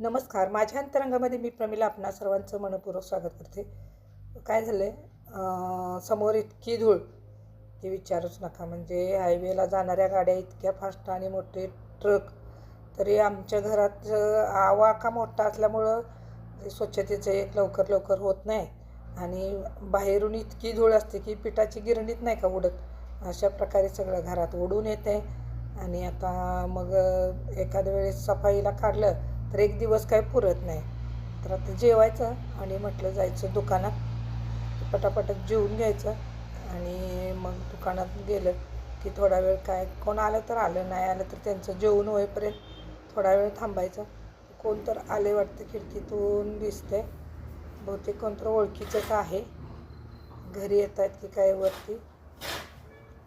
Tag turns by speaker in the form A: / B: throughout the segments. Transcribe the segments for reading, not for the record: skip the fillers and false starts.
A: नमस्कार. माझ्या अंतरंगामध्ये मी प्रमिला आपणा सर्वांचं मनपूर्वक स्वागत करते. काय झालं आहे, समोर इतकी धूळ की विचारूच नका. म्हणजे हायवेला जाणाऱ्या गाड्या इतक्या फास्ट आणि मोठे ट्रक, तरी आमच्या घरात आवाका मोठा असल्यामुळं स्वच्छतेचं एक लवकर लवकर होत नाही. आणि बाहेरून इतकी धूळ असते की पिठाची गिरणीत नाही का उडत, अशा प्रकारे सगळं घरात ओढून येते. आणि आता मग एखाद्या वेळेस सफाईला काढलं तर एक दिवस काही पुरत नाही. तर आता जेवायचं आणि म्हटलं जायचं दुकानात, पटापट जेवून घ्यायचं. आणि मग दुकानात गेलं की थोडा वेळ काय कोण आलं तर आलं, नाही आलं तर त्यांचं जेवून होईपर्यंत थोडा वेळ थांबायचं. कोण तर आले वाटतं, खिडकीतून दिसते, बहुतेक कोणतर ओळखीचंच आहे. घरी येत आहेत की काय वरती,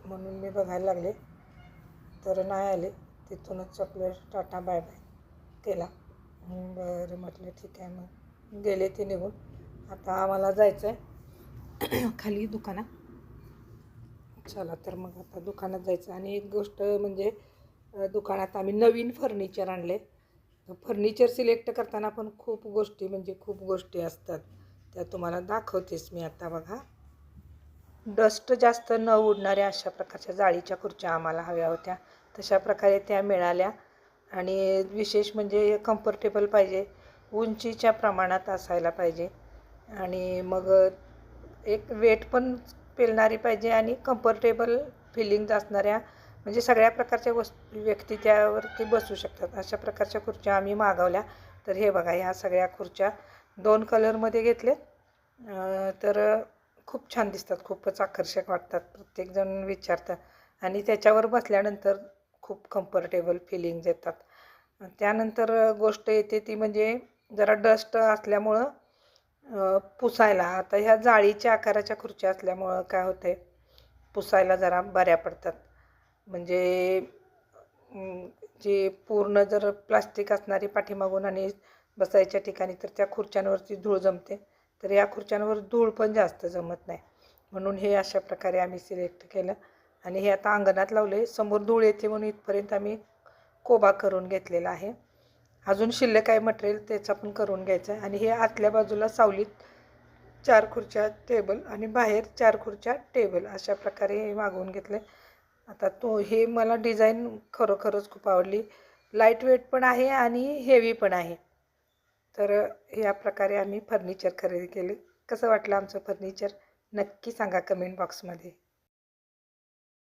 A: म्हणून मी बघायला लागले. तर नाही आले. तिथूनच आपलं टाटा बाय बाय केला. बरं म्हटलं ठीक आहे, मग गेले ते निघून. आता आम्हाला जायचं आहे खाली दुकानात. चला तर मग आता दुकानात जायचं. आणि एक गोष्ट म्हणजे दुकानात आम्ही नवीन फर्निचर आणले. फर्निचर सिलेक्ट करताना पण खूप गोष्टी असतात, त्या तुम्हाला दाखवतेच मी आता. बघा, डस्ट जास्त न उडणाऱ्या अशा प्रकारच्या जाळीच्या खुर्च्या आम्हाला हव्या होत्या. तशा प्रकारे त्या मिळाल्या. आणि विशेष म्हणजे कम्फर्टेबल पाहिजे, उंचीच्या प्रमाणात असायला पाहिजे. आणि मग एक वेट पण पेलणारी पाहिजे आणि कम्फर्टेबल फिलिंग्ज असणाऱ्या, म्हणजे सगळ्या प्रकारच्या व्यक्ती त्यावरती बसू शकतात अशा प्रकारच्या खुर्च्या आम्ही मागवल्या. तर हे बघा, ह्या सगळ्या खुर्च्या 2 कलरमध्ये घेतलेत. तर खूप छान दिसतात, खूपच आकर्षक वाटतात. प्रत्येकजण विचारतात आणि त्याच्यावर बसल्यानंतर खूप कम्फर्टेबल फिलिंग्ज येतात. त्यानंतर गोष्ट येते ती म्हणजे जरा डस्ट असल्यामुळं पुसायला, आता ह्या जाळीच्या आकाराच्या खुर्च्या असल्यामुळं काय होतं आहे, पुसायला जरा बऱ्या पडतात. म्हणजे जे पूर्ण जर प्लास्टिक असणारी पाठीमागून आणि बसायच्या ठिकाणी, तर त्या खुर्च्यांवरती धूळ जमते. तर या खुर्च्यांवर धूळ पण जास्त जमत नाही, म्हणून हे अशा प्रकारे आम्ही सिलेक्ट केलं. आणि हे आता अंगणात लावले. समोर धूळ येते म्हणून इथपर्यंत आम्ही कोबा करून घेतलेला आहे. अजून शिल्लक आहे मटेरियल, त्याचा पण करून घ्यायचं आहे. आणि हे आतल्या बाजूला सावलीत 4 खुर्च्या टेबल आणि बाहेर 4 खुर्च्या टेबल अशा प्रकारे मागवून घेतले. आता हे मला डिझाईन खरोखरच खूप आवडली. लाईट वेट पण आहे आणि हेवी पण आहे. तर या प्रकारे आम्ही फर्निचर खरेदी केले. कसं वाटलं आमचं फर्निचर, नक्की सांगा कमेंट बॉक्समध्ये.